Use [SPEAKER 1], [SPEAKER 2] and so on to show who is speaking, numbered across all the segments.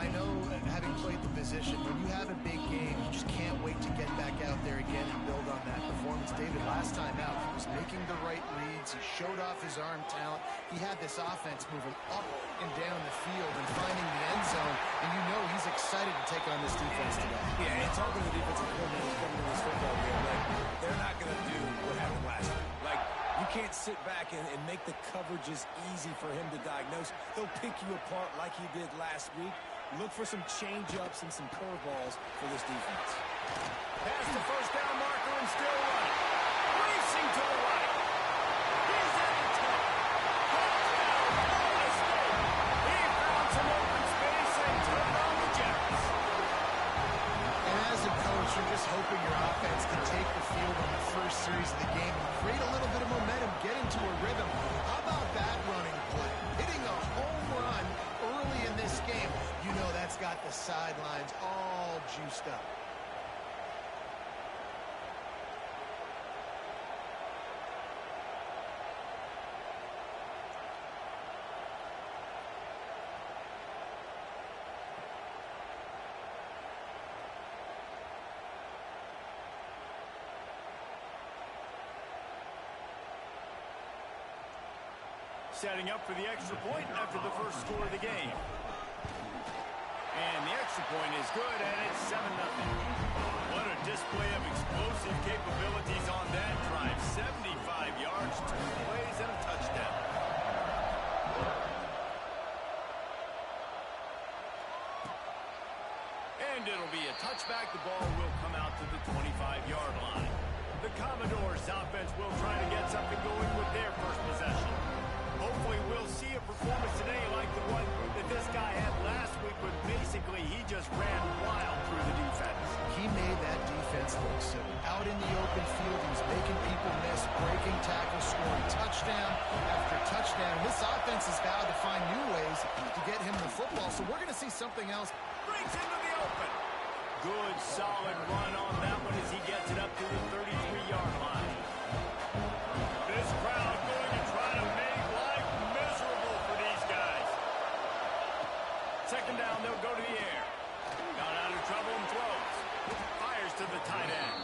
[SPEAKER 1] I know, having played the position, when you have a big game, you just can't wait to get back out there again and build on that performance. David, last time out, he was making the right reads. He showed off his arm talent. He had this offense moving up and down the field and finding the end zone, and you know he's excited to take on this defense today.
[SPEAKER 2] Yeah, and talking to the defensive coordinators coming to this football game, like, they're not going to do what happened last week. Like, you can't sit back and make the coverages easy for him to diagnose. He'll pick you apart like he did last week. Look for some change-ups and some curveballs for this defense.
[SPEAKER 3] Past the first down marker and still running. Racing to the right. He's at the 10. Touchdown, Florida State. He found some open space and turned on the Jets.
[SPEAKER 1] And as a coach, you're just hoping your offense can take the field on the first series of the game and create a little bit of momentum, get into a rhythm. How about that running play? Hitting a home run early in this game. You know that's got the sidelines all juiced up.
[SPEAKER 3] Setting up for the extra point after the first score of the game. And the extra point is good, and it's 7-0. What a display of explosive capabilities on that drive. 75 yards, 2 plays, and a touchdown. And it'll be a touchback. The ball will come out to the 25-yard line. The Commodores' offense will try to get something going with their first possession. Hopefully we'll see a performance today like the one that this guy had last week, but basically he just ran wild through the defense.
[SPEAKER 1] He made that defense look silly. Out in the open field, he was making people miss, breaking tackles, scoring touchdown after touchdown. This offense has vowed to find new ways to get him the football, so we're going to see something else.
[SPEAKER 3] Breaks into the open. Good, solid run on that one as he gets it up to the 33-yard line. This crowd going to try to make life miserable for these guys. Second down, they'll go to the air. Got out of trouble and throws. Fires to the tight end.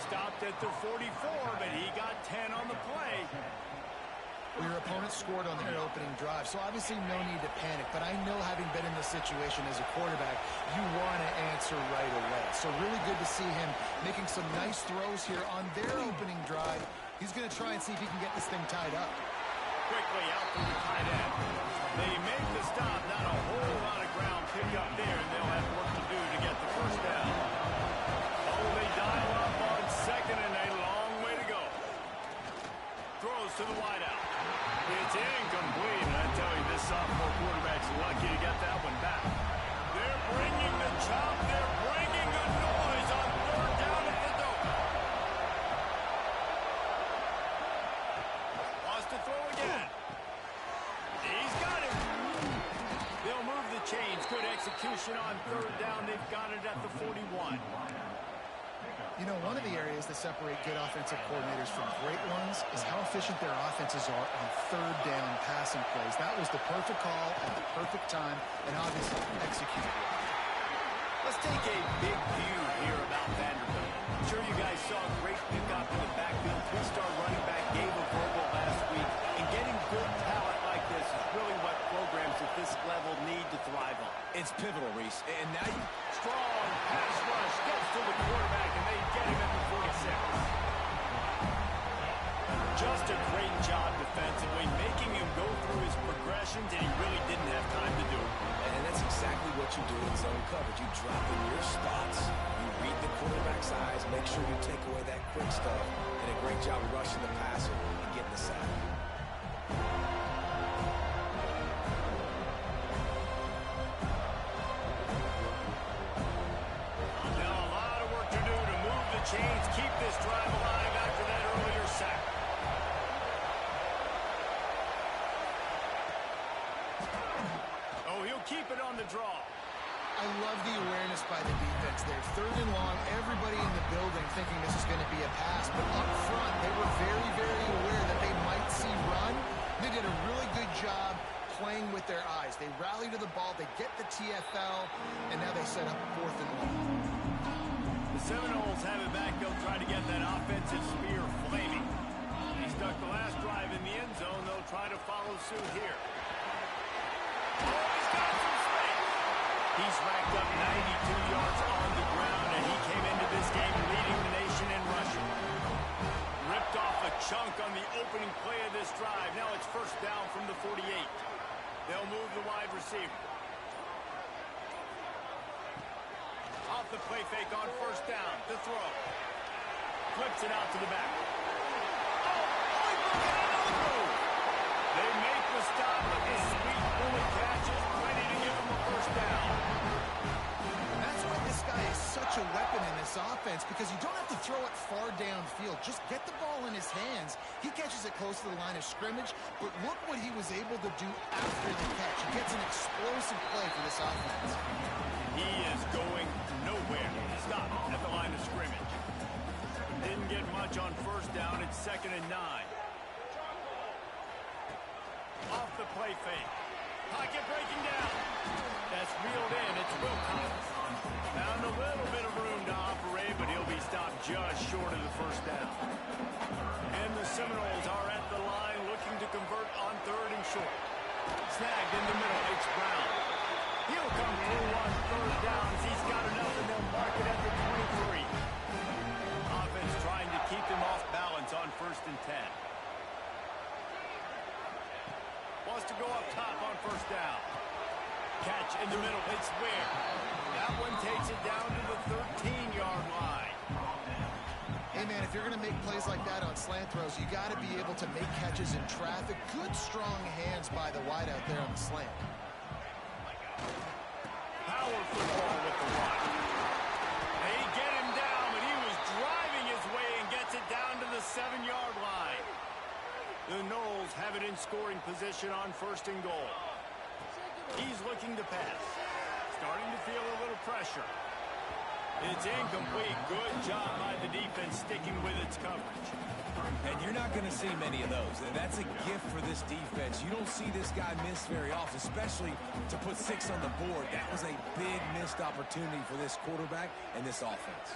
[SPEAKER 3] Stopped at the 44, but he got 10 on the play.
[SPEAKER 1] Well, your opponent scored on their opening drive, so obviously no need to panic. But I know, having been in this situation as a quarterback, you want to answer right away. So really good to see him making some nice throws here on their opening drive. He's going to try and see if he can get this thing tied up.
[SPEAKER 3] Quickly out from the tight end. They make the stop. Not a whole lot of ground pick up there, and they'll have work to do to get the first down. Oh, they dial up on second, and a long way to go. Throws to the wideout. It's incomplete, and I tell you, this sophomore quarterback's lucky to get that one back. They're bringing the chop. They're bringing the noise on third down at the dope. Wants to throw again. He's got it. They'll move the chains. Good execution on third down. They've got it at the 41.
[SPEAKER 1] You know, one of the areas that separate good offensive coordinators from great ones is how efficient their offenses are on third down passing plays. That was the perfect call at the perfect time, and obviously executed well.
[SPEAKER 3] Let's take a big view here about Vanderbilt. I'm sure you guys saw a great pickup in the backfield. 3-star running back gave a verbal last week, and getting good talent like this is really what programs at this level need to thrive on.
[SPEAKER 2] It's pivotal, Reese. And now you...
[SPEAKER 3] Strong pass rush gets to the quarterback, and they get him at the 46. Just a great job defensively, making him go through his progressions, and he really didn't have time to do it.
[SPEAKER 2] And that's exactly what you do in zone coverage. You drop in your spots, you read the quarterback's eyes, make sure you take away that quick stuff, and a great job of rushing the passer and getting the sack.
[SPEAKER 3] Chains keep this drive alive after that earlier sack. Oh, he'll keep it on the draw.
[SPEAKER 1] I love the awareness by the defense there. Third and long, everybody in the building thinking this is going to be a pass. But up front, they were very, very aware that they might see run. They did a really good job playing with their eyes. They rally to the ball, they get the TFL, and now they set up 4th and 1.
[SPEAKER 3] The Seminoles have it back. They'll try to get that offensive spear flaming. He stuck the last drive in the end zone. They'll try to follow suit here. Oh, he's got some space. He's racked up 92 yards on the ground, and he came into this game leading the nation in rushing. Ripped off a chunk on the opening play of this drive. Now it's first down from the 48. They'll move the wide receiver. Off the play fake on first down. To throw. Flips it out to the back. They make the stop, but the sweet bullet catch is plenty to give them a first down.
[SPEAKER 1] That's why this guy is such a weapon in this offense, because you don't have to throw it far downfield. Just get the ball in his hands. He catches it close to the line of scrimmage, but look what he was able to do after the catch. He gets an explosive play for this offense.
[SPEAKER 3] He is going nowhere. Stop at the line of scrimmage. Didn't get much on first down. It's 2nd and 9. Off the play fake. Pocket breaking down. That's reeled in. It's Wilcox. Found a little bit of room to operate, but he'll be stopped just short of the first down. And the Seminoles are at the line looking to convert on 3rd and short. Snagged in the middle. It's Brown. He'll come through on 3rd down. He's got enough, and they'll mark it at the 23. Offense trying to keep him off balance on 1st and 10. Wants to go up top on first down. Catch in the middle. It's Ware. That one takes it down to the 13-yard line.
[SPEAKER 1] Hey, man, if you're going to make plays like that on slant throws, you got to be able to make catches in traffic. Good, strong hands by the wide out there on the slant.
[SPEAKER 3] Power football with the wide. They get him down, but he was driving his way and gets it down to the 7-yard line. The Noles have it in scoring position on 1st and goal. He's looking to pass. Starting to feel a little pressure. It's incomplete. Good job by the defense sticking with its coverage.
[SPEAKER 2] And you're not going to see many of those. That's a gift for this defense. You don't see this guy miss very often, especially to put 6 on the board. That was a big missed opportunity for this quarterback and this offense.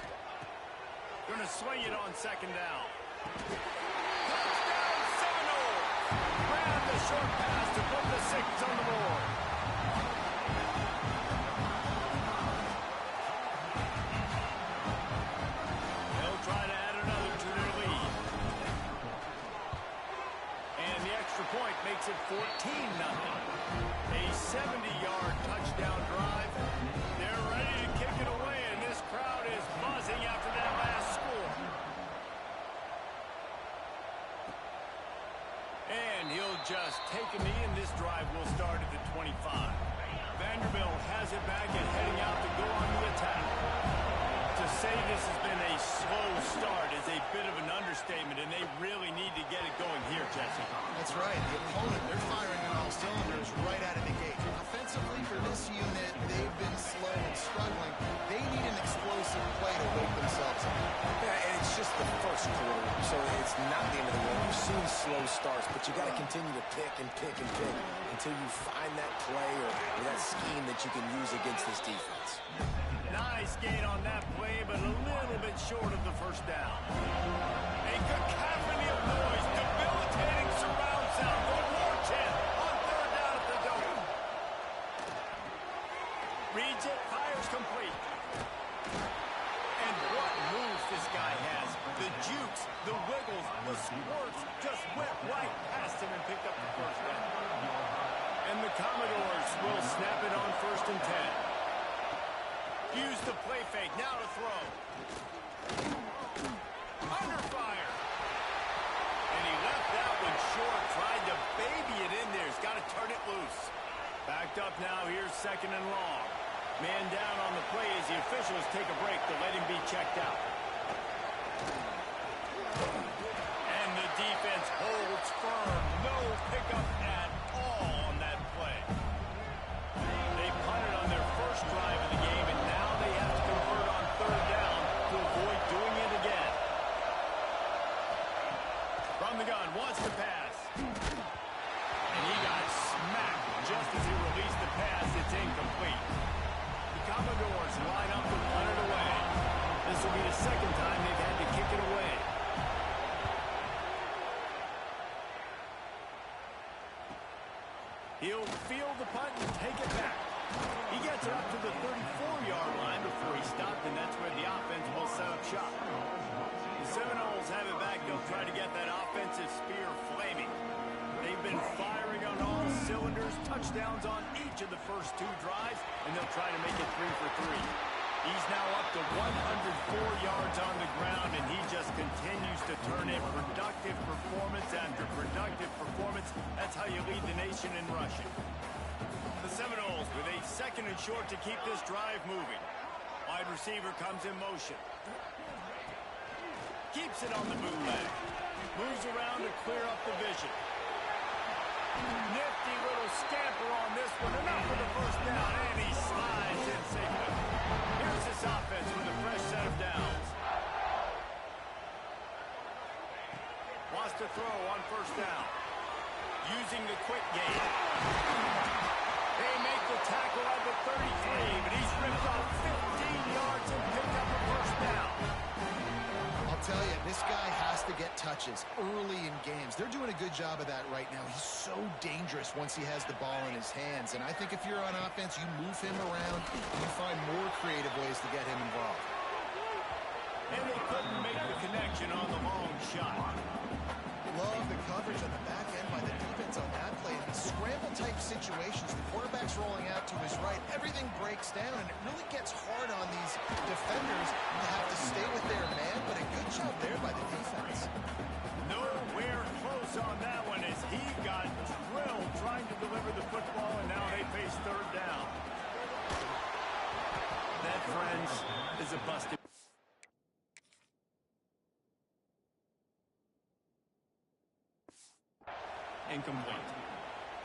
[SPEAKER 3] Going to swing it on 2nd down. Touchdown, Seminoles! Grab the short pass to put the 6 on the board. They'll try to add another to their lead. And the extra point makes it 14-0. A 70-yard touchdown drive. They're ready to kick it away, and this crowd is buzzing after that last score. And he'll just take a knee, and this drive will start at the 25. Vanderbilt has it back and heading out to go on the attack. To say this has been a slow start is a bit of an understatement, and they really need to get it going here, Jesse.
[SPEAKER 1] That's right. The opponent, they're firing on all cylinders right out of the gate. Offensively, for this unit, they've been slow and struggling. They need an explosive play to wake themselves up.
[SPEAKER 2] Yeah, and it's just the first quarter, so it's not the end of the world. You've seen slow starts, but you got to continue to pick and pick and pick until you find that play or that scheme that you can use against this defense.
[SPEAKER 3] Nice gain on that play, but a little bit short of the first down. A cacophony of noise, debilitating surround sound. One more chance on 3rd down at the dome. Reads it, fires complete. And what moves this guy has. The jukes, the wiggles, the squirts just went right past him and picked up the first down. And the Commodores will snap it on 1st and 10. Use the play fake, now to throw. Under fire. And he left that one short, tried to baby it in there. He's got to turn it loose. Backed up now, here's 2nd and long. Man down on the play as the officials take a break to let him be checked out. And the defense holds firm. No pickup at all on that play. They punted on their first drive of the game, and now they have to convert on 3rd down to avoid doing it again. From the gun, wants to pass. And he got smacked just as he released the pass, it's incomplete. The Commodores line up to punt it away. This will be the second time they've had to kick it away. He'll field the punt and take it back. He gets it up to the 34-yard line before he stopped, and that's where the offense will set up shop. The Seminoles have it back. They'll try to get that offensive spear flaming. They've been firing on all cylinders, touchdowns on each of the first two drives, and they'll try to make it 3 for 3. He's now up to 104 yards on the ground, and he just continues to turn in productive performance after productive performance. That's how you lead the nation in rushing. The Seminoles with a second and short to keep this drive moving. Wide receiver comes in motion. Keeps it on the bootleg. Moves around to clear up the vision. Nifty little scamper on this one. Enough for the first down, and he slides in safely. Here's this offense with a fresh set of downs. Wants to throw on first down. Using the quick game. They make the tackle at the 33, but he's ripped off 15 yards and picked up a first down.
[SPEAKER 1] I'll tell you, this guy has to get touches early in games. They're doing a good job of that right now. He's so dangerous once he has the ball in his hands. And I think if you're on offense, you move him around and you find more creative ways to get him involved.
[SPEAKER 3] And they couldn't make the connection on the long shot.
[SPEAKER 1] Love the coverage on the back end by the defense on that play. In these scramble-type situations, the quarterback's rolling out to his right. Everything breaks down, and it really gets hard on these defenders to have to stay with their man, but a good job there by the defense.
[SPEAKER 3] Nowhere close on that one as he got drilled trying to deliver the football, and now they face third down. That, friends, is a busted. Incomplete.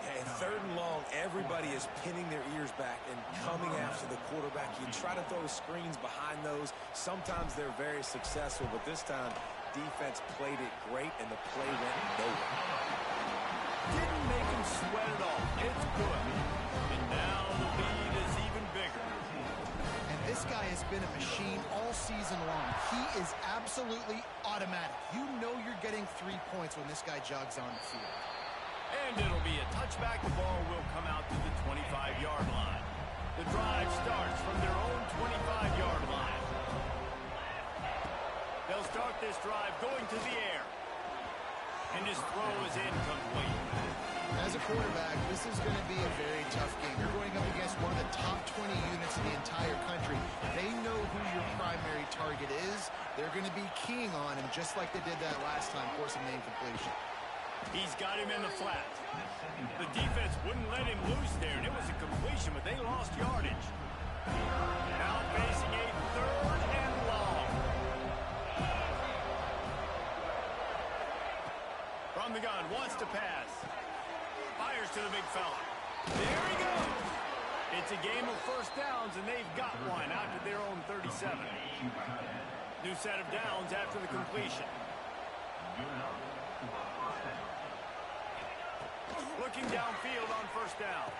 [SPEAKER 2] And third and long, everybody is pinning their ears back and coming after the quarterback. You try to throw screens behind those. Sometimes they're very successful, but this time, defense played it great, and the play went nowhere.
[SPEAKER 3] Didn't make him sweat at all. It's good. And now the lead is even bigger.
[SPEAKER 1] And this guy has been a machine all season long. He is absolutely automatic. You know you're getting 3 points when this guy jogs on the field.
[SPEAKER 3] And it'll be a touchback. The ball will come out to the 25-yard line. The drive starts from their own 25-yard line. They'll start this drive going to the air. And his throw is incomplete.
[SPEAKER 1] As a quarterback, this is going to be a very tough game. You're going up against one of the top 20 units in the entire country. They know who your primary target is. They're going to be keying on him just like they did that last time, forcing the incompletion.
[SPEAKER 3] He's got him in the flat. The defense wouldn't let him loose there, and it was a completion, but they lost yardage. Now facing a third and long. From the gun, wants to pass. Fires to the big fella. There he goes. It's a game of first downs, and they've got one out to their own 37. New set of downs after the completion. Looking downfield on first down.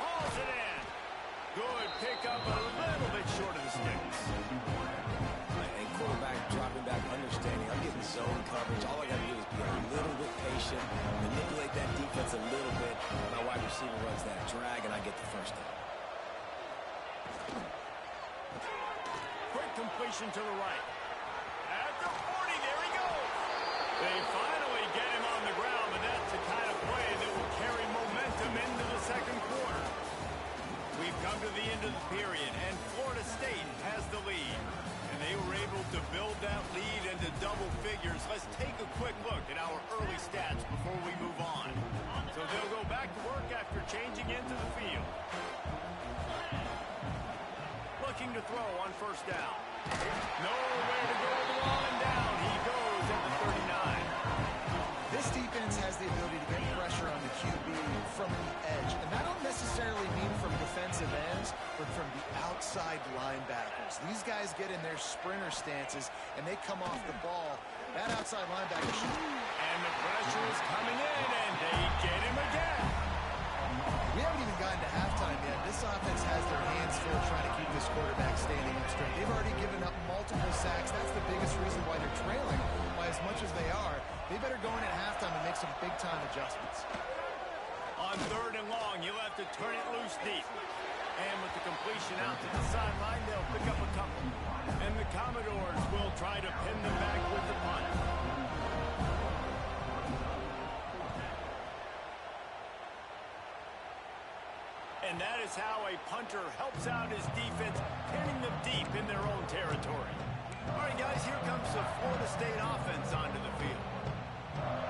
[SPEAKER 3] Hauls it in. Good pickup, a little bit short of the sticks.
[SPEAKER 2] And quarterback dropping back, understanding I'm getting zone coverage. All I got to do is be a little bit patient, manipulate that defense a little bit. My wide receiver runs that drag, and I get the first down.
[SPEAKER 3] Quick completion to the right. At the 40, there he goes. They finally get him on the ground, but that's the kind of play that will carry momentum into the second quarter. We've come to the end of the period, and Florida State has the lead. And they were able to build that lead into double figures. Let's take a quick look at our early stats before we move on. So they'll go back to work after changing into the field. Looking to throw on first down. Nowhere to go with the ball, and down he goes at the 39.
[SPEAKER 1] This defense has the ability to get pressure on the QB from the edge. And that don't necessarily mean from defensive ends, but from the outside linebackers. These guys get in their sprinter stances, and they come off the ball. That outside linebacker should...
[SPEAKER 3] And the pressure is coming in, and they get him again.
[SPEAKER 1] We haven't even gotten to halftime yet. This offense has their hands full trying to keep this quarterback standing up straight. They've already given up multiple sacks. That's the biggest reason why they're trailing by as much as they are. They better go in at halftime and make some big-time adjustments.
[SPEAKER 3] On 3rd and long, you'll have to turn it loose deep. And with the completion out to the sideline, they'll pick up a couple. And the Commodores will try to pin them back with the punt. And that is how a punter helps out his defense, pinning them deep in their own territory. All right, guys, here comes the Florida State offense onto the field.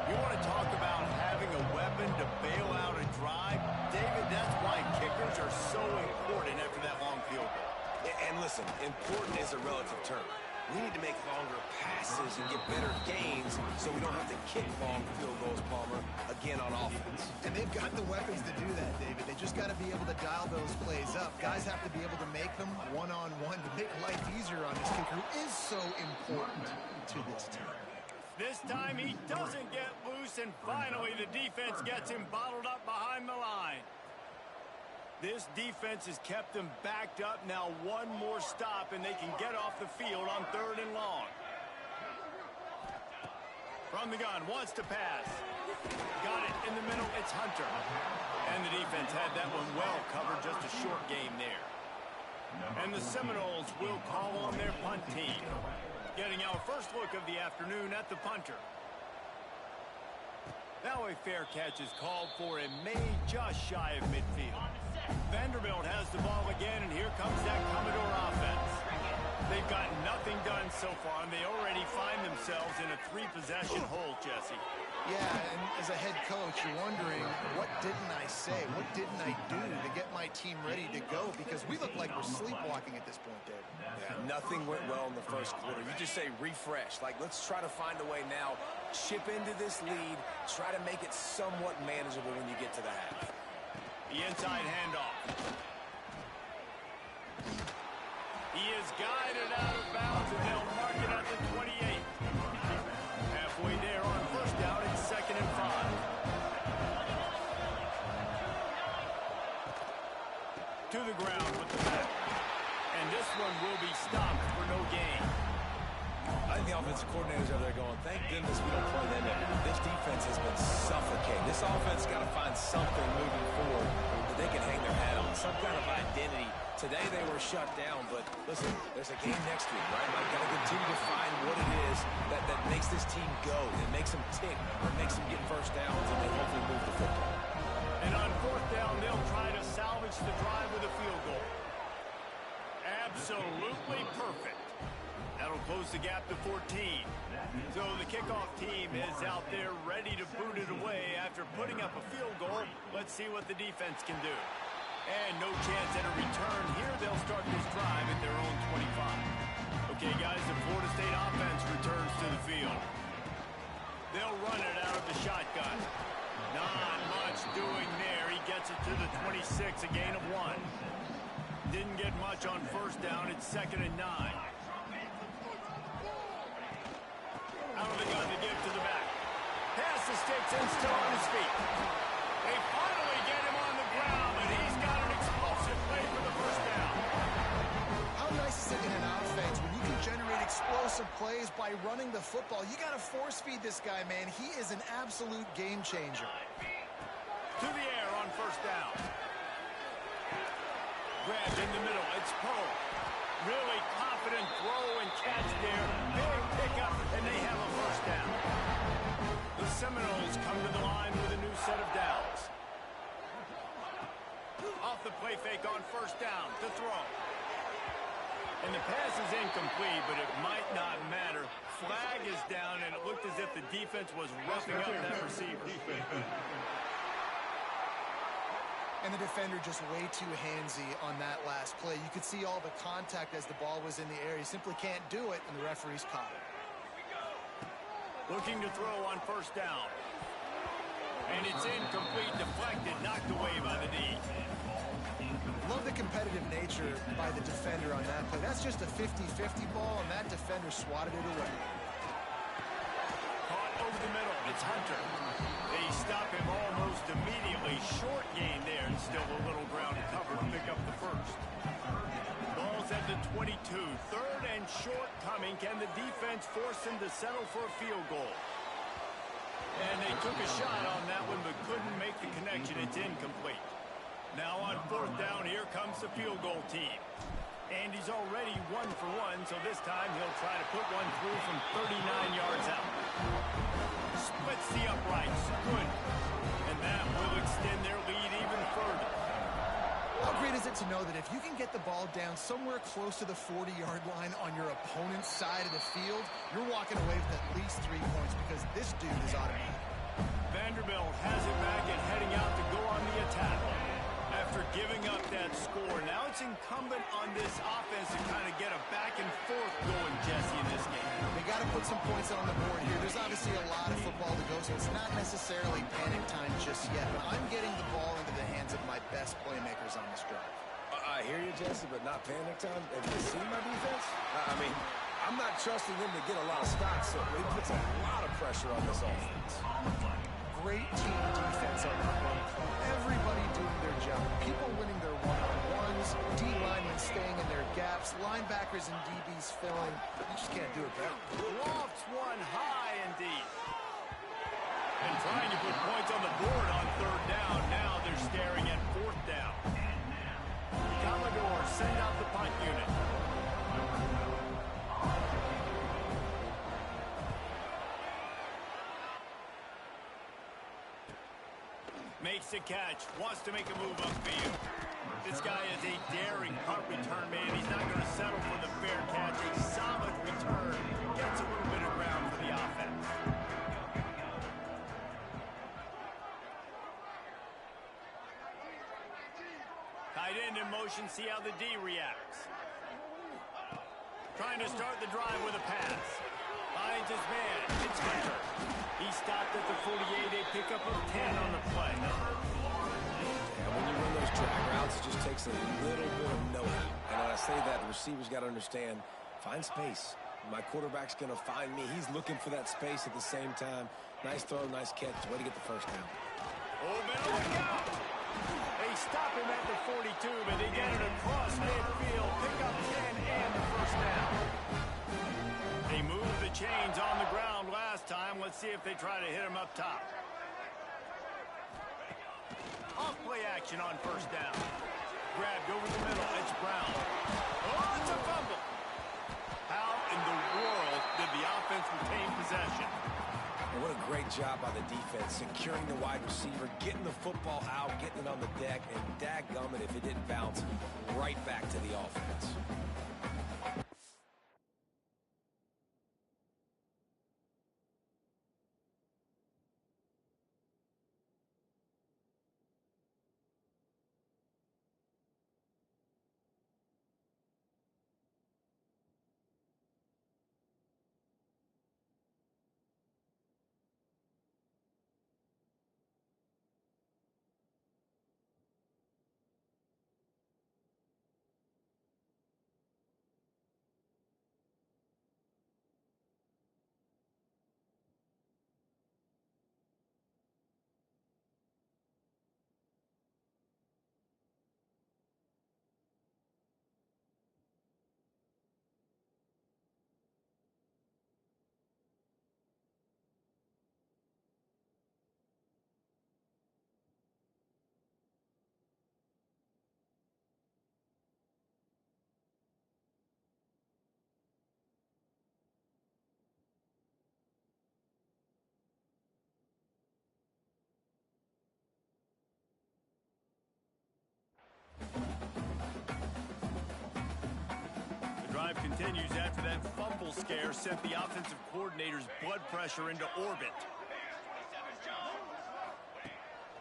[SPEAKER 3] You want to talk about having a weapon to bail out a drive? David, that's why kickers are so important after that long field goal.
[SPEAKER 2] And listen, important is a relative term. We need to make longer passes and get better gains so we don't have to kick long field goals, Palmer, again on offense.
[SPEAKER 1] And they've got the weapons to do that, David. They just got to be able to dial those plays up. Guys have to be able to make them one-on-one to make life easier on this kicker, who is so important to this team.
[SPEAKER 3] This time he doesn't get loose, and finally the defense gets him bottled up behind the line. This defense has kept them backed up. Now one more stop, and they can get off the field on 3rd and long. From the gun, wants to pass. Got it in the middle, it's Hunter. And the defense had that one well covered, just a short game there. And the Seminoles will call on their punt team. Getting our first look of the afternoon at the punter. Now a fair catch is called for and made just shy of midfield. Vanderbilt has the ball again, and here comes that Commodore offense. They've got nothing done so far, and they already find themselves in a 3-possession hole, Jesse.
[SPEAKER 1] Yeah, and as a head coach, you're wondering, what didn't I say? What didn't I do to get my team ready to go? Because we look like we're sleepwalking at this point, Dave.
[SPEAKER 2] Yeah, nothing went well in the first quarter. You just say refresh. Like, let's try to find a way now. Chip into this lead. Try to make it somewhat manageable when you get to the half.
[SPEAKER 3] The inside handoff. He is guided out of bounds, and they'll mark it at the 28. Halfway there on 1st down, it's 2nd and 5. To the ground with the back. And this one will be stopped for no gain.
[SPEAKER 2] I think the offensive coordinators over there going, thank goodness we don't play them in. This defense has been suffocating. This offense got to find something moving forward that they can hang their hat on, some kind of identity. Today they were shut down, but listen, there's a game next week, right? Like, got to continue to find what it is that makes this team go, that makes them tick, or makes them get first downs, and then hopefully move the football.
[SPEAKER 3] And on 4th down, they'll try to salvage the drive with a field goal. Absolutely perfect. That'll close the gap to 14. So the kickoff team is out there ready to boot it away after putting up a field goal. Let's see what the defense can do. And no chance at a return here. They'll start this drive at their own 25. Okay, guys, the Florida State offense returns to the field. They'll run it out of the shotgun. Not much doing there. He gets it to the 26, a gain of 1. Didn't get much on 1st down. It's 2nd and 9. Out of the gun to give to the back. Pass the sticks and still on his feet. They finally get him on the ground, and he's got an explosive play for the 1st down.
[SPEAKER 1] How nice is it in an offense when you can generate explosive plays by running the football? You got to force feed this guy, man. He is an absolute game changer.
[SPEAKER 3] To the air on 1st down. Grabbed in the middle. It's Poe. Really confident throw and catch there. Big pickup, and they have a 1st down. The Seminoles come to the line with a new set of downs. Off the play fake on 1st down to throw. And the pass is incomplete, but it might not matter. Flag is down, and it looked as if the defense was roughing up that receiver.
[SPEAKER 1] And the defender just way too handsy on that last play. You could see all the contact as the ball was in the air. He simply can't do it, and the referee's caught it.
[SPEAKER 3] Looking to throw on 1st down. And it's incomplete, deflected, knocked away by the D.
[SPEAKER 1] Love the competitive nature by the defender on that play. That's just a 50-50 ball, and that defender swatted it away.
[SPEAKER 3] Caught over the middle. It's Hunter. They stop him almost almost immediately. Short gain there, and still a little ground to cover to pick up the first. Ball's at the 22. Third and short coming. Can the defense force him to settle for a field goal? And they took a shot on that one, but couldn't make the connection. It's incomplete. Now on fourth down, here comes the field goal team. And he's already 1 for 1, so this time he'll try to put one through from 39 yards out. Splits the uprights. Good. And that will extend their lead even further.
[SPEAKER 1] How great is it to know that if you can get the ball down somewhere close to the 40-yard line on your opponent's side of the field, you're walking away with at least 3 points because this dude is automatic.
[SPEAKER 3] Vanderbilt has it back and heading out to go on the attack. After giving up that score, now it's incumbent on this offense to kind of get a back and forth going, Jesse, in this game.
[SPEAKER 1] They got to put some points on the board here. There's obviously a lot of football to go, so it's not necessarily panic time just yet, but I'm getting the ball into the hands of my best playmakers on this drive.
[SPEAKER 2] I hear you, Jesse, but not panic time. Have you seen my defense? I mean, I'm not trusting them to get a lot of stops, so it puts a lot of pressure on this offense.
[SPEAKER 1] Great team defense on that run play. Everybody doing their job. People winning their one-on-ones, D-linemen staying in their gaps, linebackers and DBs filling. You just can't do it better.
[SPEAKER 3] Lofts one high indeed. And trying to put points on the board on third down. Now they're staring at fourth down. Commodore send out the punt unit. Makes the catch, wants to make a move upfield. This guy is a daring punt return man. He's not going to settle for the fair catch. A solid return. Gets a little bit of ground for the offense. Tight end in motion, see how the D reacts. Trying to start the drive with a pass. Finds his man. It's Hunter. He stopped at the 48, a pickup of 10 on the play.
[SPEAKER 2] And when you run those drag routes, it just takes a little bit of know-how. And when I say that, the receiver's got to understand, find space. My quarterback's going to find me. He's looking for that space at the same time. Nice throw, nice catch. Way to get the first down.
[SPEAKER 3] Oh, man, look out! They stop him at the 42, but they get it across midfield. Pick up 10 and the first down. They moved the chains on the ground last time. Let's see if they try to hit him up top. Off play action on first down. Grabbed over the middle. It's Brown. Oh, it's a fumble. How in the world did the offense retain possession?
[SPEAKER 2] And what a great job by the defense, securing the wide receiver, getting the football out, getting it on the deck, and dadgummit if it didn't bounce right back to the offense.
[SPEAKER 3] Drive continues after that fumble scare sent the offensive coordinator's blood pressure into orbit.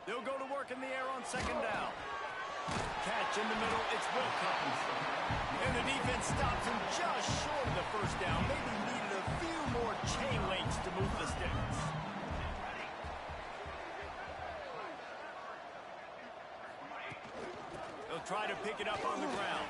[SPEAKER 3] They'll go to work in the air on second down. Catch in the middle, it's Wilcox. And the defense stops him just short of the first down. Maybe needed a few more chain links to move the sticks. They'll try to pick it up on the ground.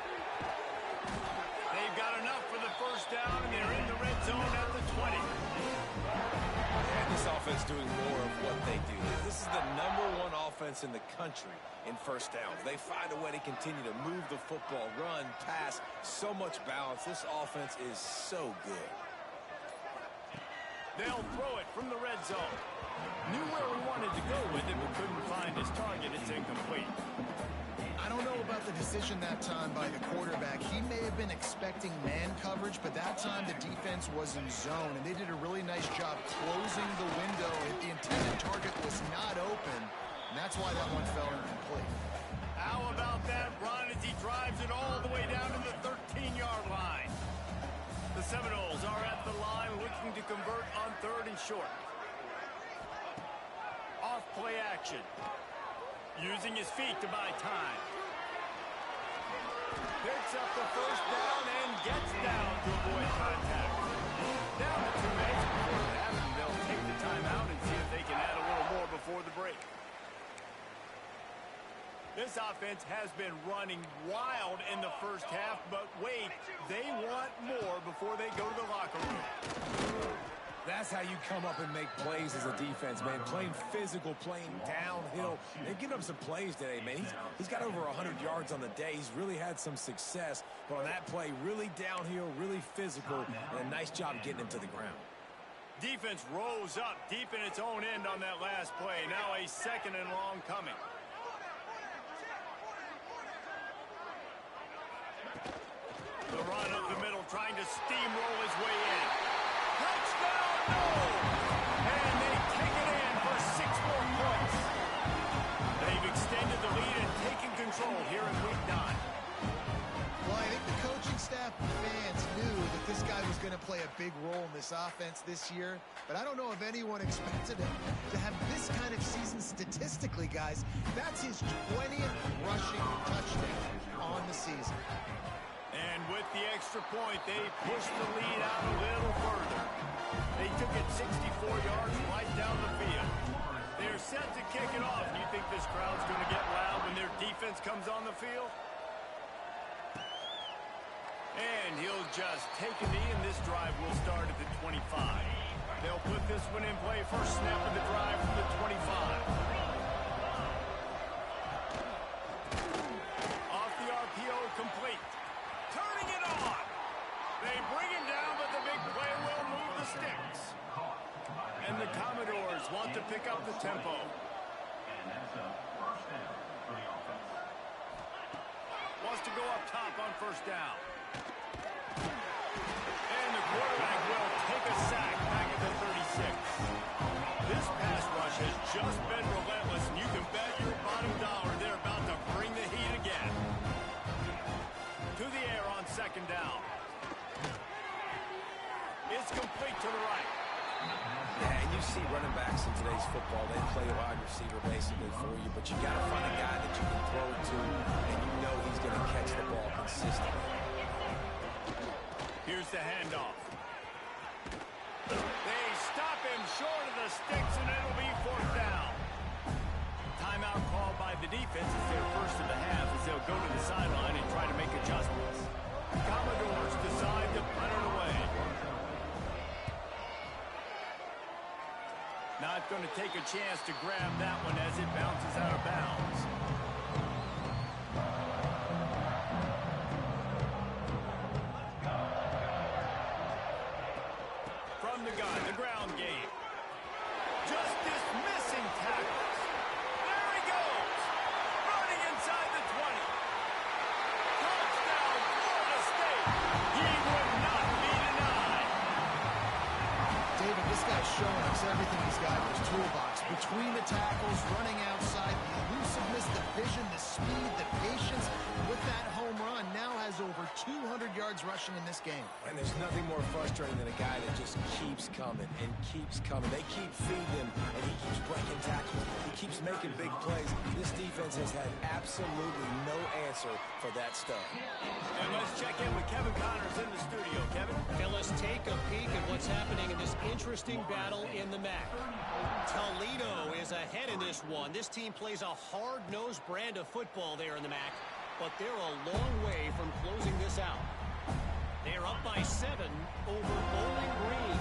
[SPEAKER 3] They've got enough for the first down, and they're in the red zone at the 20.
[SPEAKER 2] And this offense doing more of what they do. This is the #1 offense in the country in first downs. They find a way to continue to move the football, run, pass, so much balance. This offense is so good.
[SPEAKER 3] They'll throw it from the red zone. Knew where he wanted to go with it, but couldn't find his target. It's incomplete.
[SPEAKER 1] I don't know about the decision that time by the quarterback. He may have been expecting man coverage, but that time the defense was in zone, and they did a really nice job closing the window. The intended target was not open, and that's why that one fell incomplete.
[SPEAKER 3] How about that run as he drives it all the way down to the 13-yard line? The Seminoles are at the line looking to convert on 3rd and short. Off play action. Using his feet to buy time. Picks up the first down and gets down to avoid contact. Down to 2 minutes before it happens. They'll take the timeout and see if they can add a little more before the break. This offense has been running wild in the first half, but wait, they want more before they go to the locker room.
[SPEAKER 2] That's how you come up and make plays as a defense, man. Playing physical, playing downhill. They've given up some plays today, man. He's got over 100 yards on the day. He's really had some success. But on that play, really downhill, really physical, and a nice job getting him to the ground.
[SPEAKER 3] Defense rose up deep in its own end on that last play. Now a 2nd and long coming. The run up the middle, trying to steamroll his way in. Touchdown, no! And they take it in for 6 more points. They've extended the lead and taken control here in week 9.
[SPEAKER 1] Well, I think the coaching staff and fans knew that this guy was going to play a big role in this offense this year, but I don't know if anyone expected him to have this kind of season statistically, guys. That's his 20th rushing touchdown on the season.
[SPEAKER 3] And with the extra point, they pushed the lead out a little further. They took it 64 yards right down the field. They're set to kick it off. Do you think this crowd's going to get loud when their defense comes on the field? And he'll just take a knee, and this drive will start at the 25. They'll put this one in play. First snap of the drive from the 25. Off the RPO, complete. Turning it on. They bring him down, but the big play will move the sticks. And the Commodores want to pick up the tempo. Wants to go up top on first down. And the quarterback will take a sack back at the 36. This pass rush has just been relentless, and you can bet your bottom dollar they're about to bring the heat again. To the air on 2nd down. It's complete to the right.
[SPEAKER 2] Yeah, and you see running backs in today's football, they play wide receiver basically for you, but you got to find a guy that you can throw it to, and you know he's going to catch the ball consistently.
[SPEAKER 3] Here's the handoff. They stop him short of the sticks, and it'll be 4th down. Timeout called by the defense. It's their first of the half as they'll go to the sideline and try to make adjustments. Commodores decide to punt it away. Not going to take a chance to grab that one as it bounces out of bounds. From the gun, the ground game. Just dismissing tackles. There he goes. Running inside the 20. Touchdown, Florida State. He would not be denied.
[SPEAKER 1] David, this guy's showing us everything he's got in his toolbox. Between the tackles, running outside, the elusiveness, the vision, the speed, the patience. With that home run, now has over 200 yards rushing in this game.
[SPEAKER 2] And there's nothing more frustrating than a guy that just keeps coming and keeps coming. They keep feeding him, and he keeps breaking tackles. He keeps making big plays. This defense has had absolutely no answer for that stuff.
[SPEAKER 3] And let's check in with Kevin Connors in the studio. Kevin?
[SPEAKER 4] And let's take a peek at what's happening in this interesting battle in the MAC. Toledo is ahead in this one. This team plays a hard-nosed brand of football there in the MAC, but they're a long way from closing this out. They're up by 7 over Bowling Green.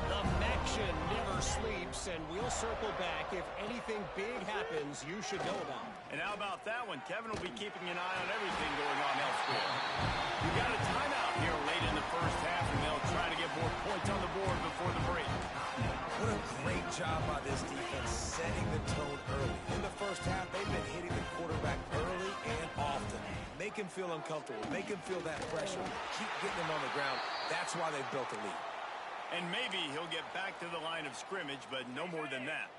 [SPEAKER 4] The Maction never sleeps, and we'll circle back if anything big happens you should know about.
[SPEAKER 3] And how about that one? Kevin will be keeping an eye on everything going on elsewhere. You got a timeout here late in the first half, and they'll try to get more points on the board before the break.
[SPEAKER 2] What a great job by this defense setting the tone early. In the first half, they've been hitting the quarterback early and often. Make him feel uncomfortable. Make him feel that pressure. Keep getting him on the ground. That's why they've built a lead.
[SPEAKER 3] And maybe he'll get back to the line of scrimmage, but no more than that.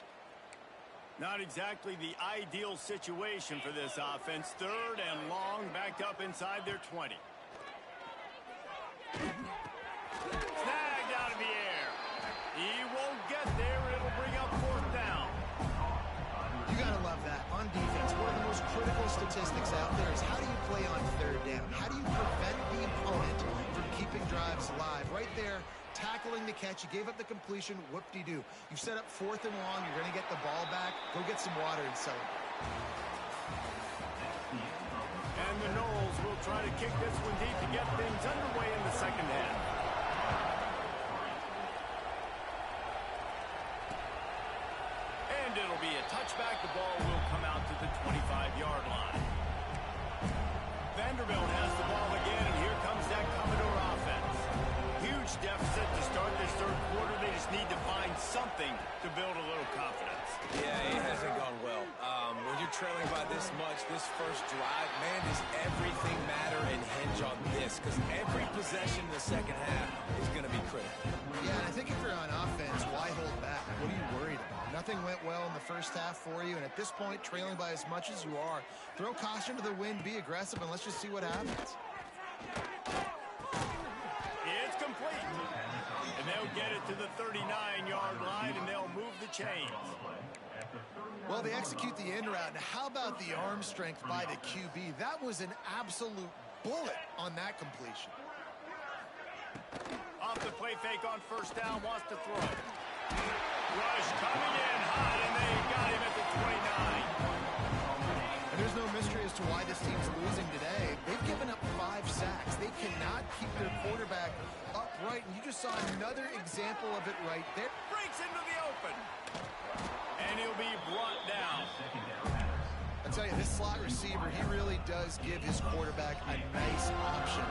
[SPEAKER 3] Not exactly the ideal situation for this offense. 3rd and long, backed up inside their 20. Snagged out of the air. He won't get there. It'll bring up 4th down.
[SPEAKER 1] You got to love that. On defense, one of the most critical statistics out there is how do you play on 3rd down? How do you prevent the opponent from keeping drives alive? Right there, tackling the catch. You gave up the completion. Whoop-de-doo. You've set up 4th and long. You're going to get the ball back. Go get some water and celebrate.
[SPEAKER 3] And the Knowles will try to kick this one deep to get things underway in the second half. And it'll be a touchback. The ball will come out to the 25-yard line. Vanderbilt has the ball again, and here comes that Commodore offense. Huge deficit to start this 3rd quarter. They just need to find something to build a little confidence.
[SPEAKER 2] Yeah, it hasn't gone well. When you're trailing by this much, this first drive, man, does everything matter and hinge on this? Because every possession in the second half is going to be critical.
[SPEAKER 1] Yeah, and I think if you're on offense, why hold back? What are you worried about? Nothing went well in the first half for you, and at this point, trailing by as much as you are, throw caution to the wind, be aggressive, and let's just see what happens.
[SPEAKER 3] It's complete. And they'll get it to the 39-yard line, and they'll move the chains.
[SPEAKER 1] Well, they execute the end route. Now, how about the arm strength by the QB? That was an absolute bullet on that completion.
[SPEAKER 3] Off the play fake on 1st down, wants to throw. Rush coming in hot, and they got him at the 29.
[SPEAKER 1] And there's no mystery as to why this team's losing today. They've given up 5 sacks. They cannot keep their quarterback upright, and you just saw another example of it right there.
[SPEAKER 3] Breaks into the open. And he'll be brought down.
[SPEAKER 1] I tell you, this slot receiver, he really does give his quarterback a nice option.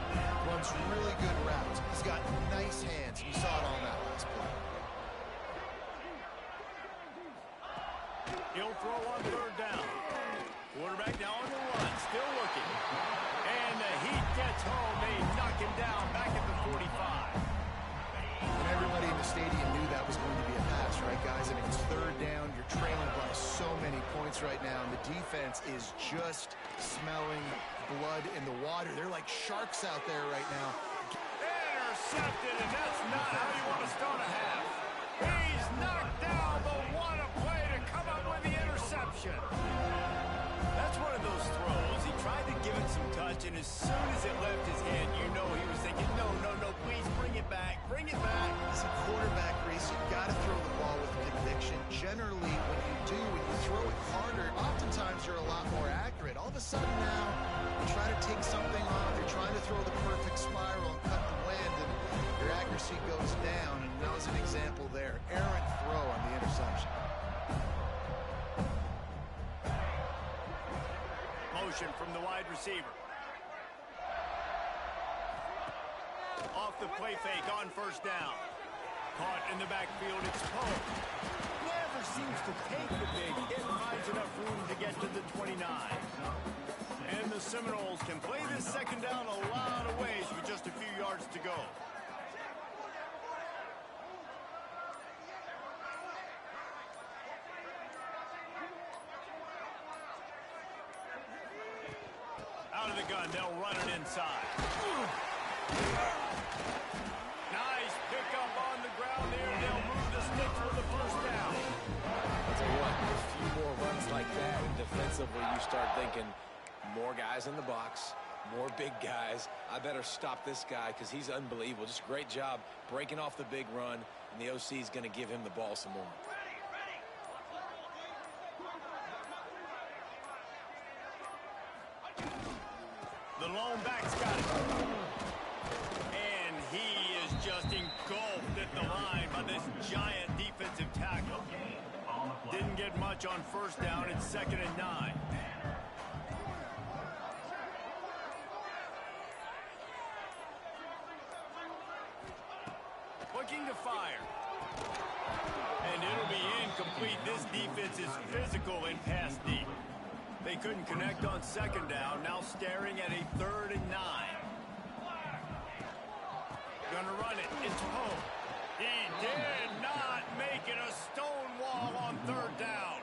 [SPEAKER 1] Runs really good routes. He's got nice hands. You saw it on that last play.
[SPEAKER 3] He'll throw on 3rd down. Quarterback now on the run, still looking. And the heat gets home. They knock him down back at the 45.
[SPEAKER 1] And everybody in the stadium knew that was going to be a pass, right, guys? I mean, it's 3rd down. You're trailing by so many points right now, and the defense is just smelling blood in the water. They're like sharks out there right now.
[SPEAKER 3] Intercepted, and that's not how you want to start a half. He's knocked down, but what a play to come up with the interception. That's one of those throws. He tried to give it some touch, and as soon as it left his hand, you know he was thinking, no, please bring it back. Bring it back.
[SPEAKER 1] As a quarterback, Reese, you've got to throw the ball with conviction. Generally, when you throw it harder, oftentimes you're a lot more accurate. All of a sudden now, you try to take something off. You're trying to throw the perfect spiral and cut the wind, and your accuracy goes down. And that was an example there. Errant throw on the interception.
[SPEAKER 3] Motion from the wide receiver. Off the play fake on 1st down. Caught in the backfield, it's Poe. Never seems to take the big hit, finds enough room to get to the 29. And the Seminoles can play this 2nd down a lot of ways with just a few yards to go. Out of the gun, they'll run it inside. Nice pickup on the ground there. They'll move the sticks for the 1st down.
[SPEAKER 2] I'll tell you what, a few more runs like that, and defensively you start thinking more guys in the box, more big guys. I better stop this guy because he's unbelievable. Just a great job breaking off the big run, and the OC is going to give him the ball some more.
[SPEAKER 3] The lone back's got it. And he is just engulfed at the line by the this giant defensive tackle. Didn't get much on first down. It's 2nd and 9. Looking to fire. And it'll be incomplete. This defense is physical in pass deep. They couldn't connect on 2nd down. Now staring at a 3rd and 9. Gonna run it. It's home. He did not make it a stone wall on 3rd down.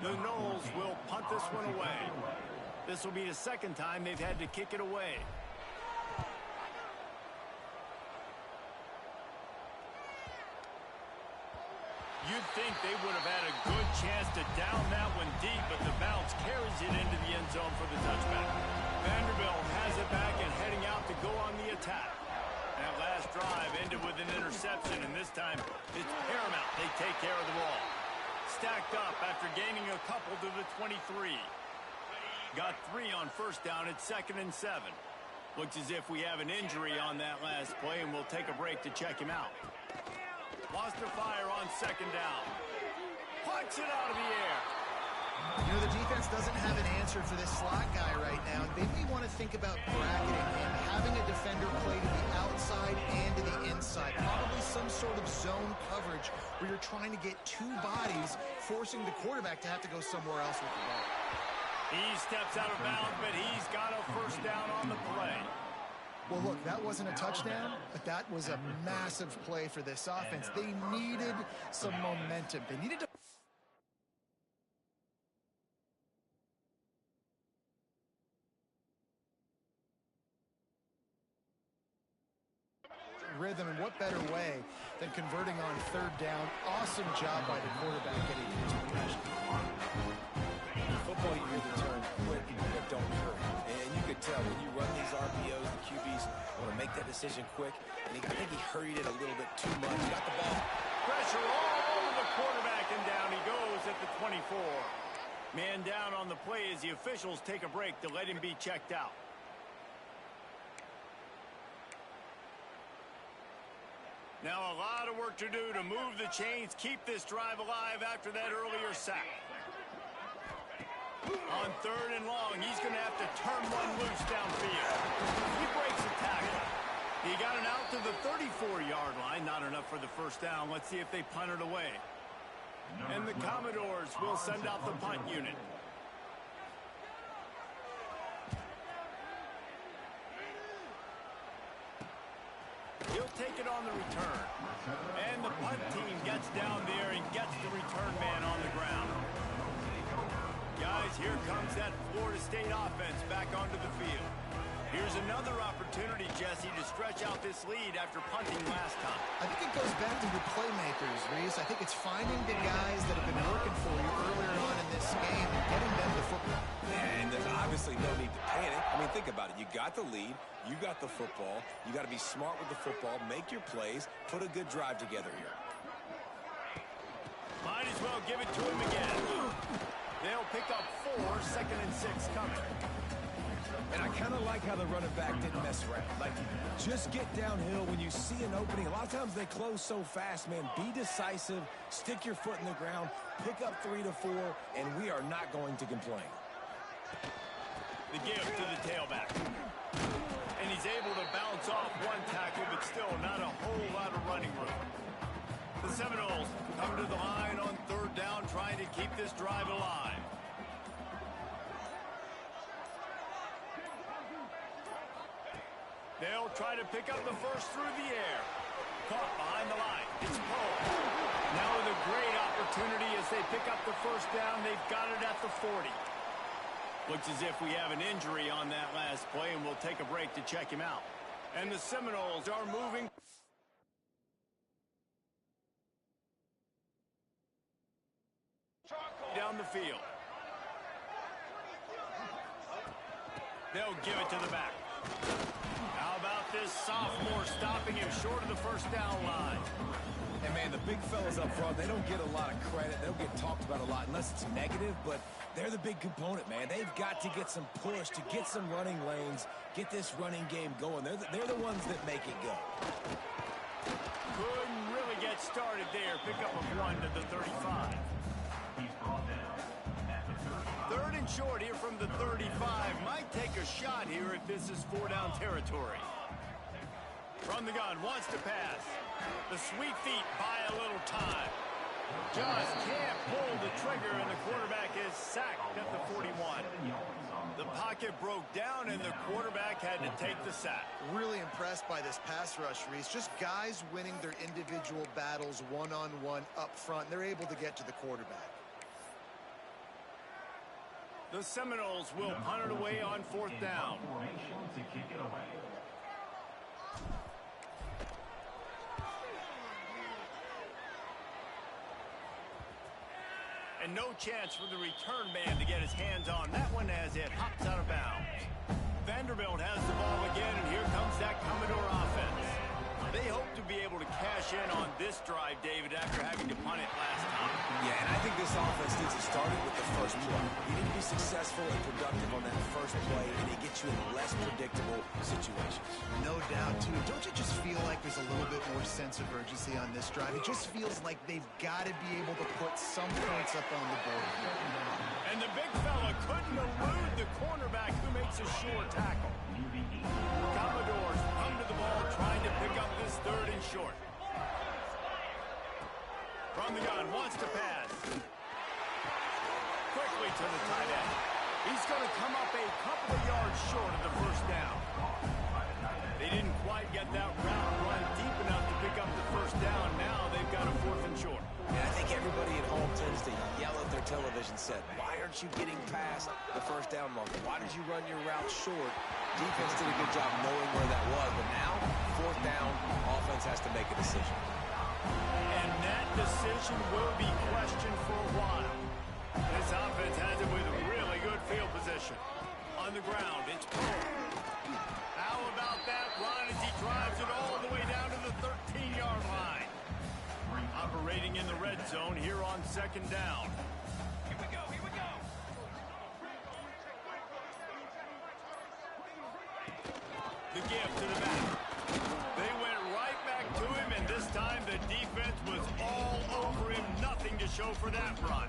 [SPEAKER 3] The Knowles will punt this one away. This will be the 2nd time they've had to kick it away. You'd think they would have had a good chance to down that one deep, but the bounce carries it into the end zone for the touchback. Vanderbilt has it back and heading out to go on the attack. That last drive ended with an interception, and this time it's paramount they take care of the ball. Stacked up after gaining a couple to the 23. Got 3 on first down at 2nd and 7. Looks as if we have an injury on that last play, and we'll take a break to check him out. Lost to fire on 2nd down. Plucks it out of the air.
[SPEAKER 1] You know, the defense doesn't have an answer for this slot guy right now. They may want to think about bracketing him, having a defender play to the outside and to the inside. Probably some sort of zone coverage where you're trying to get 2 bodies, forcing the quarterback to have to go somewhere else with the ball.
[SPEAKER 3] He steps out of bounds, but he's got a first down on the play.
[SPEAKER 1] Well, look, that wasn't a touchdown, but that was a massive play for this offense. They needed some momentum. They needed to... rhythm, and what better way than converting on 3rd down. Awesome job by the quarterback getting to his progression.
[SPEAKER 2] Football, you really turn quick, but don't hurry. And you could tell when you run these RPOs, the QBs want to make that decision quick. And I think he hurried it a little bit too much. He got the ball.
[SPEAKER 3] Pressure all over the quarterback, and down he goes at the 24. Man down on the play as the officials take a break to let him be checked out. Now a lot of work to do to move the chains, keep this drive alive after that earlier sack. On 3rd and long, he's going to have to turn one loose downfield. He breaks a tackle. He got it out to the 34-yard line. Not enough for the first down. Let's see if they punt it away. And the Commodores will send out the punt unit. He'll take it on the return. And the punt team gets down there and gets the return man on the ground. Guys, here comes that Florida State offense back onto the field. Here's another opportunity, Jesse, to stretch out this lead after punting last time.
[SPEAKER 1] I think it goes back to your playmakers, Reese. I think it's finding the guys that have been working for you earlier on in this game and getting them the football.
[SPEAKER 2] And there's obviously no need to panic. I mean, think about it. You got the lead. You got the football. You got to be smart with the football. Make your plays. Put a good drive together here.
[SPEAKER 3] Might as well give it to him again. They'll pick up 4, 2nd and 6 coming.
[SPEAKER 2] And I kind of like how the running back didn't mess around. Like, just get downhill when you see an opening. A lot of times they close so fast, man. Be decisive. Stick your foot in the ground. Pick up 3 to 4, and we are not going to complain.
[SPEAKER 3] The give to the tailback. And he's able to bounce off one tackle, but still not a whole lot of running room. The Seminoles come to the line on 3rd down, trying to keep this drive alive. They'll try to pick up the first through the air. Caught behind the line. It's Poe. Now with a great opportunity as they pick up the first down. They've got it at the 40. Looks as if we have an injury on that last play, and we'll take a break to check him out. And the Seminoles are moving down the field. They'll give it to the back. How about this sophomore stopping him short of the first down line?
[SPEAKER 2] And, man, the big fellas up front, they don't get a lot of credit. They don't get talked about a lot unless it's negative, but they're the big component, man. They've got to get some push, to get some running lanes, get this running game going. They're the ones that make it go.
[SPEAKER 3] Couldn't really get get started there. Pick up a 1 to the 35. Third and short here from the 35. Might take a shot here if this is 4-down territory. From the gun, wants to pass. The sweet feet buy a little time. Just can't pull the trigger, and the quarterback is sacked at the 41. The pocket broke down, and the quarterback had to take the sack.
[SPEAKER 1] Really impressed by this pass rush, Reese. Just guys winning their individual battles one-on-one up front. They're able to get to the quarterback.
[SPEAKER 3] The Seminoles will punt it away on 4th down. And no chance for the return man to get his hands on that one as it hops out of bounds. Vanderbilt has the ball again, and here comes that Commodore offense. They hope to be able to cash in on this drive, David, after having to punt it last time.
[SPEAKER 2] Yeah, and I think this offense needs to start it with the first play. You need to be successful and productive on that first play, and it gets you in less predictable situations.
[SPEAKER 1] No doubt, too. Don't you just feel like there's a little bit more sense of urgency on this drive? It just feels like they've got to be able to put some points up on the board.
[SPEAKER 3] And the big fella couldn't elude the cornerback who makes a sure tackle. Commodores come to the ball trying to pick up this 3rd and short. From the gun, wants to pass. Quickly to the tight end. He's going to come up a couple of yards short of the 1st down. They didn't quite get that route run deep enough to pick up the 1st down. Now they've got a 4th and short.
[SPEAKER 2] And I think everybody at home tends to yell at their television set, why aren't you getting past the 1st down marker? Why did you run your route short? Defense did a good job knowing where that was, but now, 4th down, offense has to make a decision.
[SPEAKER 3] And that decision will be questioned for a while. This offense has it with a really good field position. On the ground, it's Poe. How about that run as he drives it all the way down to the 13-yard line? Operating in the red zone here on 2nd down. Here we go, here we go. The give to the back. They went right back to him, and this time the defense was all over him. Nothing to show for that run.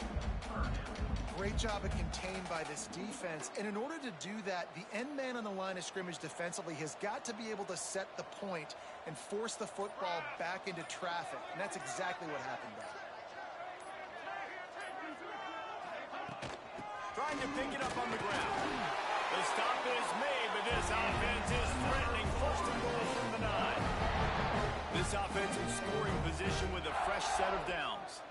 [SPEAKER 1] Great job of contained by this defense. And in order to do that, the end man on the line of scrimmage defensively has got to be able to set the point and force the football back into traffic. And that's exactly what happened there.
[SPEAKER 3] Trying to pick it up on the ground. The stop is made, but this offense is threatening 1st and goal from the 9. This offense in scoring position with a fresh set of downs.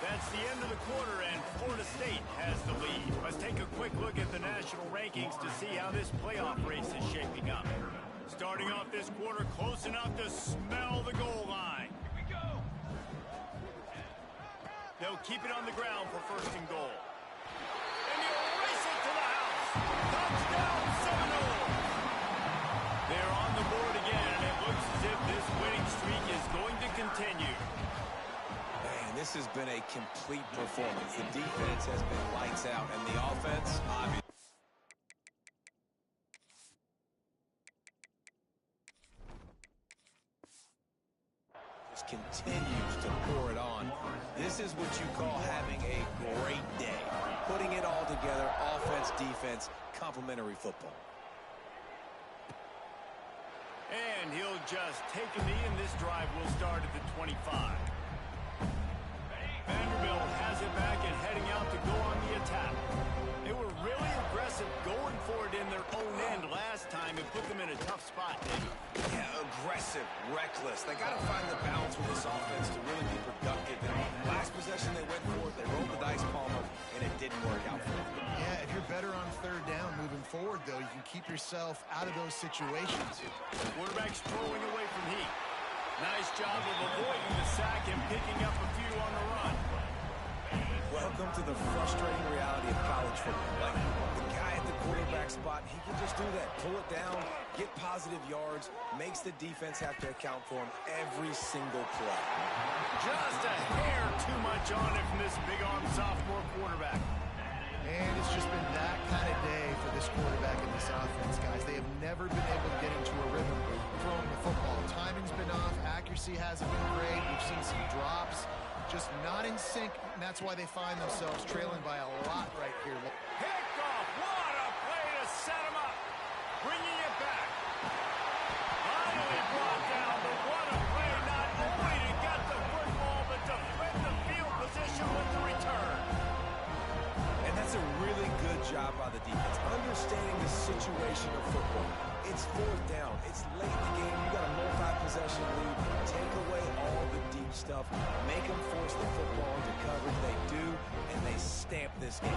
[SPEAKER 3] That's the end of the quarter, and Florida State has the lead. Let's take a quick look at the national rankings to see how this playoff race is shaping up. Starting off this quarter, close enough to smell the goal line. Here we go. They'll keep it on the ground for 1st and goal. And he'll race it to the house. Touchdown, Seminoles. They're on the board again, and it looks as if this winning streak is going to continue.
[SPEAKER 2] This has been a complete performance. The defense has been lights out, and the offense, obviously. Just continues to pour it on. This is what you call having a great day. Putting it all together, offense, defense, complementary football.
[SPEAKER 3] And he'll just take a knee, and this drive will start at the 25. Vanderbilt has it back and heading out to go on the attack. They were really aggressive going for it in their own end last time and put them in a tough spot, David.
[SPEAKER 2] Yeah, aggressive, reckless. They got to find the balance with this offense to really be productive. And last possession they went for it, they rolled the dice, Palmer, and it didn't work out for them.
[SPEAKER 1] Yeah, if you're better on 3rd down moving forward, though, you can keep yourself out of those situations.
[SPEAKER 3] Quarterback strolling away from Heat. Nice job of avoiding the sack and picking up a few on the run.
[SPEAKER 2] Welcome to the frustrating reality of college football. Like, the guy at the quarterback spot, he can just do that. Pull it down, get positive yards, makes the defense have to account for him every single play.
[SPEAKER 3] Just a hair too much on it from this big-arm sophomore quarterback.
[SPEAKER 1] And it's just been that kind of day for this quarterback and this offense, guys. They have never been able to get into a rhythm throwing the football. Timing's been off. Accuracy hasn't been great. We've seen some drops. Just not in sync, and that's why they find themselves trailing by a lot right here.
[SPEAKER 3] Kickoff. What a play to set him up. Bringing it back. Finally brought down, but what a play not only to get the football, but to flip the field position with the return.
[SPEAKER 2] And that's a really good job by the defense, understanding the situation of football. It's fourth down. It's late in the game. You got a multi-possession lead. Take away all the deep stuff. Make them force the football into coverage. They do, and they stamp this game.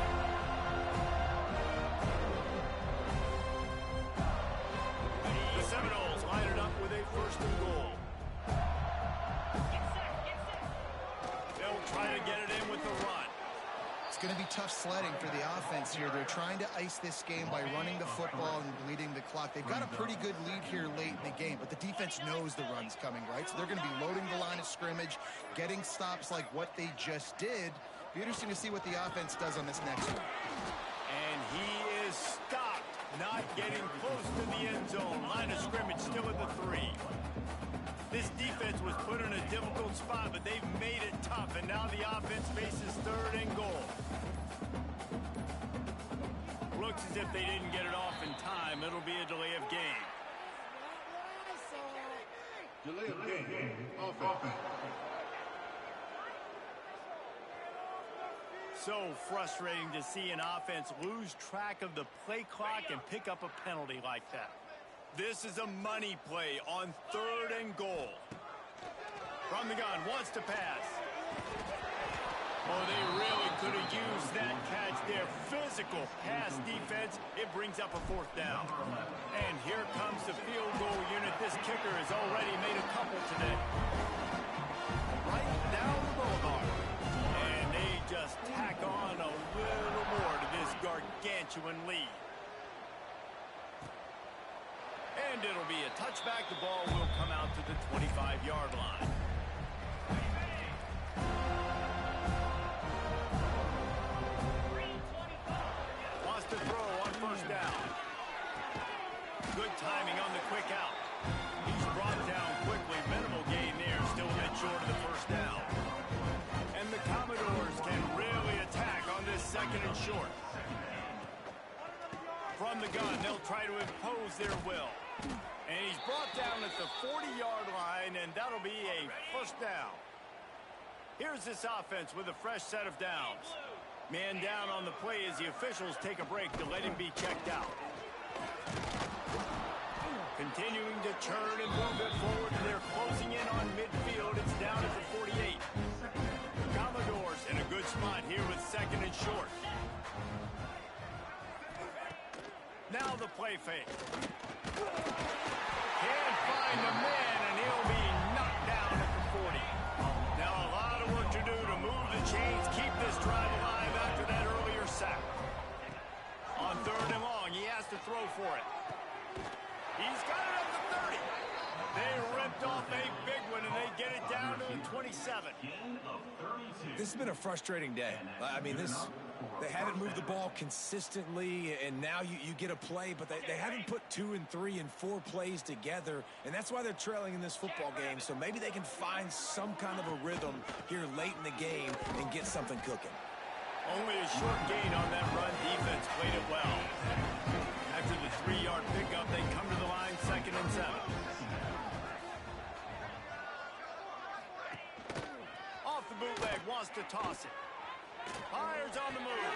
[SPEAKER 3] The Seminoles line it up with a first and goal. They'll try to get it in with the run.
[SPEAKER 1] It's going to be tough sledding for the offense here. They're trying to ice this game by running the football and bleeding the clock. They've got a pretty good lead here late in the game, but the defense knows the run's coming, right? So they're going to be loading the line of scrimmage, getting stops like what they just did. Be interesting to see what the offense does on this next one.
[SPEAKER 3] And he is stopped, not getting close to the end zone. Line of scrimmage still at the 3. This defense was put in a difficult spot, but they've made it tough, and now the offense faces third and goal. Looks as if they didn't get it off in time. It'll be a delay of game.
[SPEAKER 5] Delay of game. Offense.
[SPEAKER 3] So frustrating to see an offense lose track of the play clock and pick up a penalty like that. This is a money play on third and goal. From the gun, wants to pass. Oh, they really could have used that catch there. Physical pass defense. It brings up a fourth down. And here comes the field goal unit. This kicker has already made a couple today. Right down the boulevard. And they just tack on a little more to this gargantuan lead. And it'll be a touchback. The ball will come out to the 25-yard line. Wants to throw on first down. Good timing on the quick out. He's brought down quickly. Minimal gain there. Still a bit short of the first down. And the Commodores can really attack on this second and short. From the gun, they'll try to impose their will. And he's brought down at the 40-yard line, and that'll be a first down. Here's this offense with a fresh set of downs. Man down on the play as the officials take a break to let him be checked out. Continuing to churn and move it forward, and they're closing in on midfield. It's down at the 48. Commodores in a good spot here with second and short. Now the play fake. Can't find a man, and he'll be knocked down at the 40. Now a lot of work to do to move the chains, keep this drive alive after that earlier sack. On third and long, he has to throw for it. He's got it at the 30. They ripped off a big one, and they get it down to the 27.
[SPEAKER 2] This has been a frustrating day. I mean, they haven't moved the ball consistently, and now you get a play, but they haven't put 2 and 3 and 4 plays together, and that's why they're trailing in this football game. So maybe they can find some kind of a rhythm here late in the game and get something cooking.
[SPEAKER 3] Only a short gain on that run. Defense played it well. After the 3-yard pickup, they come to the line, second and 7. Off the bootleg, wants to toss it. Fires on the move.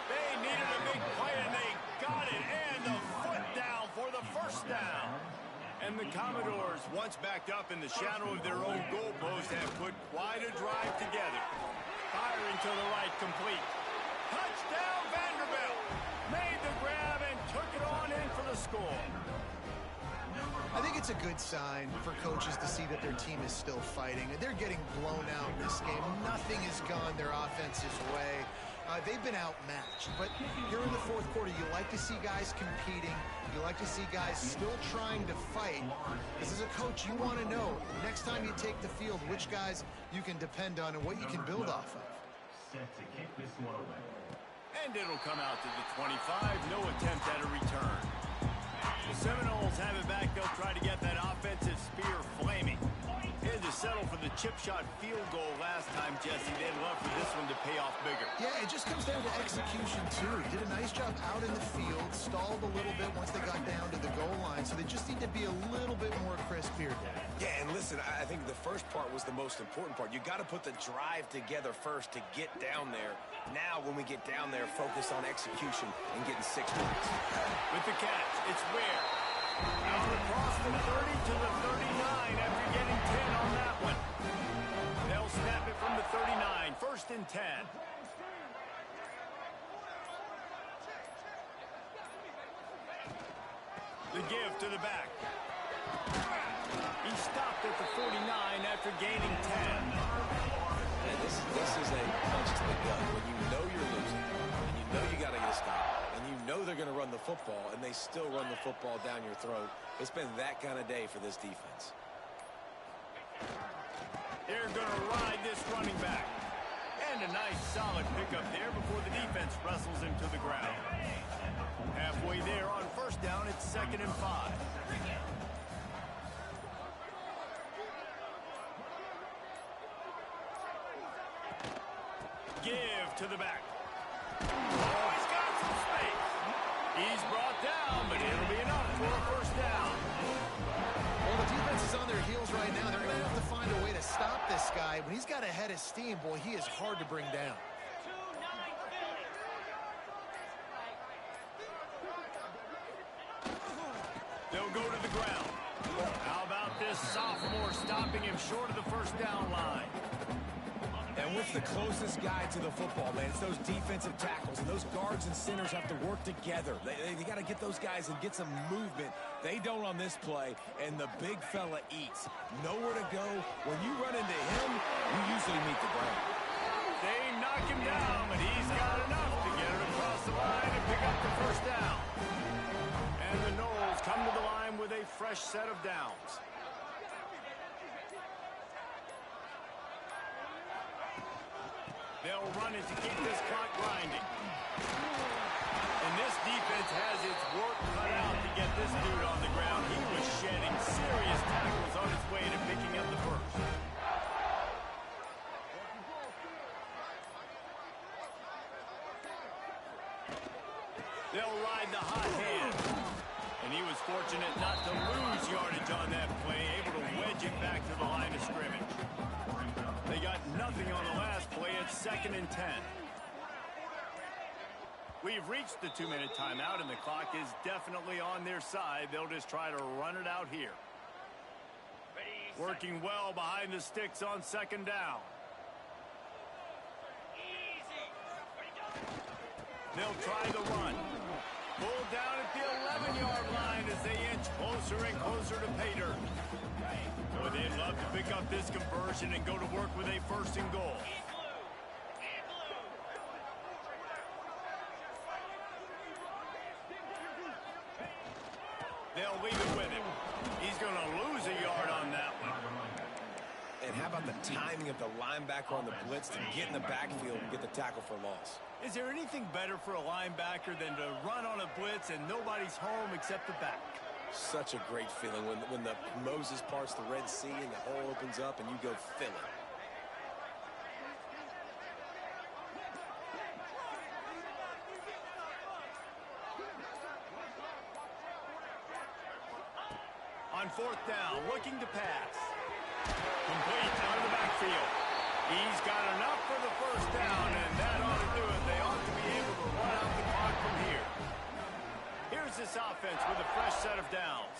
[SPEAKER 3] They needed a big play, and they got it. And the foot down for the first down. And the Commodores, once backed up in the shadow of their own goalpost, have put quite a drive together. Firing to the right, complete. Touchdown, Vanderbilt. Made the grab and took it on in for the score.
[SPEAKER 1] I think it's a good sign for coaches to see that their team is still fighting. They're getting blown out in this game. Nothing has gone their offense's way. They've been outmatched. But here in the fourth quarter, you like to see guys competing. You like to see guys still trying to fight. Because as a coach, you want to know, next time you take the field, which guys you can depend on and what you can build off of.
[SPEAKER 5] Set to kick this one away.
[SPEAKER 3] And it'll come out to the 25. No attempt at a return. The Seminoles have it back. They'll try to get that offensive spear flaming. They had to settle for the chip shot field goal last time, Jesse. They'd love for this one to pay off bigger.
[SPEAKER 1] Yeah, it just comes down to execution, too. He did a nice job out in the field, stalled a little bit once they got down to the goal line, so they just need to be a little bit more crisp here.
[SPEAKER 2] Yeah, and listen, I think the first part was the most important part. You got to put the drive together first to get down there. Now, when we get down there, focus on execution and getting 6 points.
[SPEAKER 3] With the catch, it's Ware. Out across the 30 to the 39 after getting 10 on that one. They'll snap it from the 39. First and 10. The give to the back. He stopped at the 49 after gaining 10.
[SPEAKER 2] And this is a punch to the gut. When you know you're losing, and you know you got to get a stop, and you know they're going to run the football, and they still run the football down your throat. It's been that kind of day for this defense.
[SPEAKER 3] They're going to ride this running back. And a nice solid pickup there before the defense wrestles him to the ground. Halfway there on first down, it's 2nd and 5. Give to the back. Oh, he's got some space. He's brought down, but it'll be enough for a first down.
[SPEAKER 1] Well, the defense is on their heels right now. They're going to have to find a way to stop this guy. When he's got a head of steam, boy, he is hard to bring down.
[SPEAKER 3] They'll go to the ground. How about this sophomore stopping him short of the first down line?
[SPEAKER 2] And with the closest guy to the football, man, it's those defensive tackles, and those guards and centers have to work together. They got to get those guys and get some movement. They don't on this play, and the big fella eats. Nowhere to go. When you run into him, you usually meet the ground.
[SPEAKER 3] They knock him down, but he's got enough to get it across the line and pick up the first down. And the Noles come to the line with a fresh set of downs. They'll run it to keep this clock grinding. And this defense has its work cut out to get this dude on the ground. He was shedding serious tackles on his way to picking up the first. They'll ride the hot hand. And he was fortunate not to lose yardage on that play, able to wedge it back to the line of scrimmage. They got nothing on the last play. It's 2nd and 10. We've reached the 2-minute timeout, and the clock is definitely on their side. They'll just try to run it out here. Working well behind the sticks on 2nd down. They'll try the run. Pulled down at the 11-yard line as they inch closer and closer to pay dirt. Boy, they'd love to pick up this conversion and go to work with a 1st and goal. They'll leave it with him. He's going to lose a yard on that one.
[SPEAKER 2] And how about the timing of the linebacker on the blitz to get in the backfield and get the tackle for loss?
[SPEAKER 3] Is there anything better for a linebacker than to run on a blitz and nobody's home except the back?
[SPEAKER 2] Such a great feeling when the Moses parts the Red Sea and the hole opens up and you go fill it.
[SPEAKER 3] On 4th down, looking to pass. Complete out of the backfield. He's got enough for the first down, and that ought to do it. They ought to be able to run out the clock from here. Here's this offense with a fresh set of downs.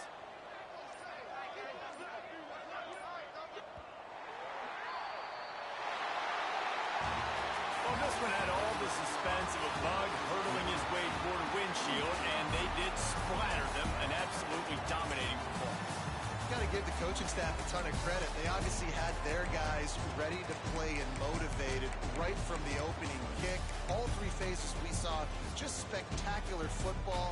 [SPEAKER 3] Well, this one had all the suspense of a bug hurtling his way toward a windshield, and they did splatter them, an absolutely dominating performance.
[SPEAKER 1] Got to give the coaching staff a ton of credit. They obviously had their guys ready to play and motivated right from the opening kick. All 3 phases we saw just spectacular football.